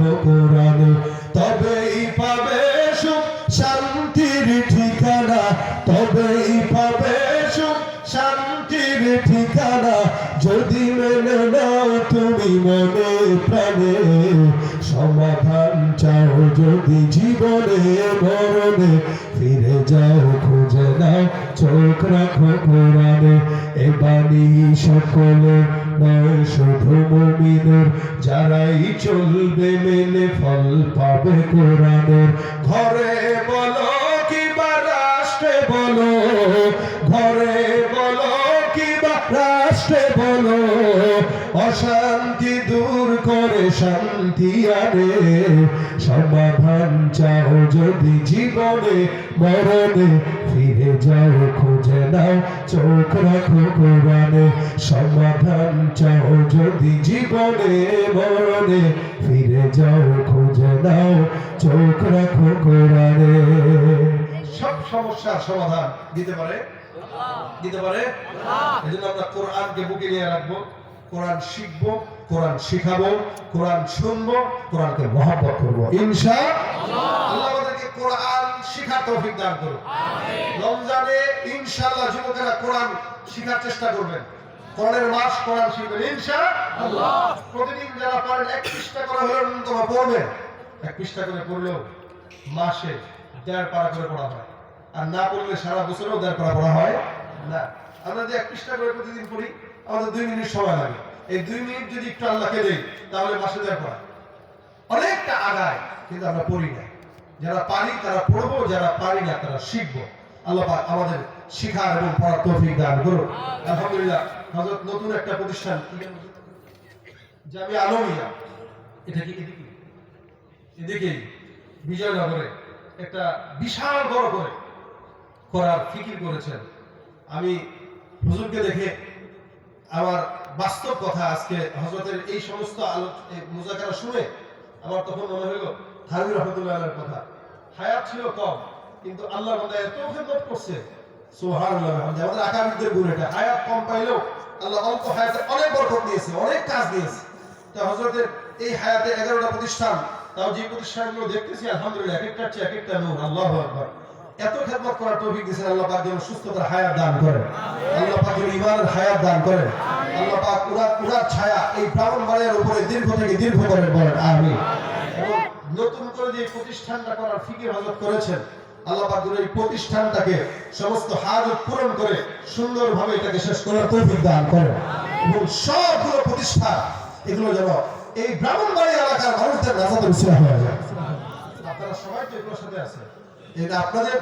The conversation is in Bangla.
রাখো কোরআনে, তবেই পাবে সুখ শান্তির ঠিকানা, তবেই পাবে সুখ শান্তির ঠিকানা। যদি মেনে নাও তুমি মনে প্রাণে, সমাধান চাও যদি জীবনে মরণে, ফিরে যাও খুঁজে নাও চোখ রাখো কোরআনে। এ বাণী সকলে নয় শুধু মুমিনের, যারাই চলবে মেনে ফল পাবে কোরআনের। ঘরে বলো কিংবা রাষ্ট্রে বলো, ঘরে বলো কিংবা রাষ্ট্রে বলো, অশান্তি দূর করে শান্তি আনে। সমাধান চাও যদি জীবনে মরণে, ফিরে যাও খুঁজে নাও চোখ রাখো কোরআনে। সমাধান চাও যদি জীবনে মরণে, ফিরে যাও খুঁজে নাও চোখ রাখো কোরআনে। সব সমস্যার সমাধান দিতে পারে, দিতে পারে। এজন্য আমরা কোরআনকে বুকে নিয়ে রাখবো, কোরআন শিখবো, কোরআন শিখাবো, কোরআন শুনবো, কোরআনকে মহব্বত করবো ইনশাআল্লাহ। আল্লাহ আমাদেরকে কোরআন শিখার তৌফিক দান করুন। রমজানে ইনশাআল্লাহ যুবকেরা কোরআন শিখার চেষ্টা করবেন, কোরআনের মাস, কোরআন শিখবেন ইনশাআল্লাহ। প্রতিদিন যারা পারেন 1 পৃষ্ঠা করে হলেও তোমরা পড়বেন। 1 পৃষ্ঠা করে পড়লেও মাসে 1.5 পারা করে পড়া হয়, আর না পড়লে সারা বছরেও 1.5 পারা পড়া হয় না। আমরা যে 1 পৃষ্ঠা করে প্রতিদিন পড়ি, আমাদের 2 মিনিট সময় লাগে। এই 2 মিনিট যদি একটু আল্লাহকে দেই, তাহলে মাসে 1.5 পারা অনেকটা আগায়, কিন্তু আমরা পড়ি না। যারা পারি তারা পড়বো, যারা পারি না তারা শিখবো। আল্লাহ পাক আমাদের শিখার এবং পড়ার তৌফিক দান করুন। আলহামদুলিল্লাহ, হযরত নতুন একটা প্রতিষ্ঠান জামিয়া আলমিয়া, এটা কি এদিকে বিজয়নগরে একটা বিশাল বড় করে করার ফিকির করেছেন। আমি হুজুরকে দেখে আমার বাস্তব কথা, আজকে হযরতের এই সমস্ত মুযাকারা শুনে আমার তখন মনে হলো থানভীর রহমাতুল্লাহ আলাইহির কথা। হায়াত ছিল কম, কিন্তু আল্লাহর বান্দা এত খেদমত করছে, সুবহানাল্লাহ। আমাদের আকাবিরদের গুণ এটা, হায়াত কম পাইলেও আল্লাহ অল্প হায়াতে অনেক বরকত দিয়েছে, অনেক কাজ দিয়েছে। তো হযরতের এই হায়াতে 11টা প্রতিষ্ঠান, তাও যে প্রতিষ্ঠানগুলো দেখতেছি আলহামদুলিল্লাহ এক একটার চেয়ে এক একটা নূর। আল্লাহু আকবার। এত খেদমত করার তৌফিক দিয়েছেন। আল্লাহ পাক যেন সুস্থতার হায়াত দান করেন, আল্লাহ পাক যেন ঈমানের হায়াত দান করেন, আল্লাহ পাক উনার ছায়া এই ব্রাহ্মণবাড়িয়ার উপরে দীর্ঘ থেকে দীর্ঘ করেন, বলেন আমিন। এবং নতুন করে যে প্রতিষ্ঠানটা করার ফিকির হযরত করেছেন, আল্লাহ পাক যেন এই প্রতিষ্ঠানটাকে সমস্ত হাজত পূরণ করে সুন্দরভাবে এটাকে শেষ করার তৌফিক দান করেন। এবং সবগুলো প্রতিষ্ঠান এগুলো যেন এই ব্রাহ্মণবাড়িয়া এলাকার মানুষদের নাজাতের উসিলা হয়ে যায়। আপনারা সবাই তো এগুলোর সাথে আছেন, এটা আপনাদের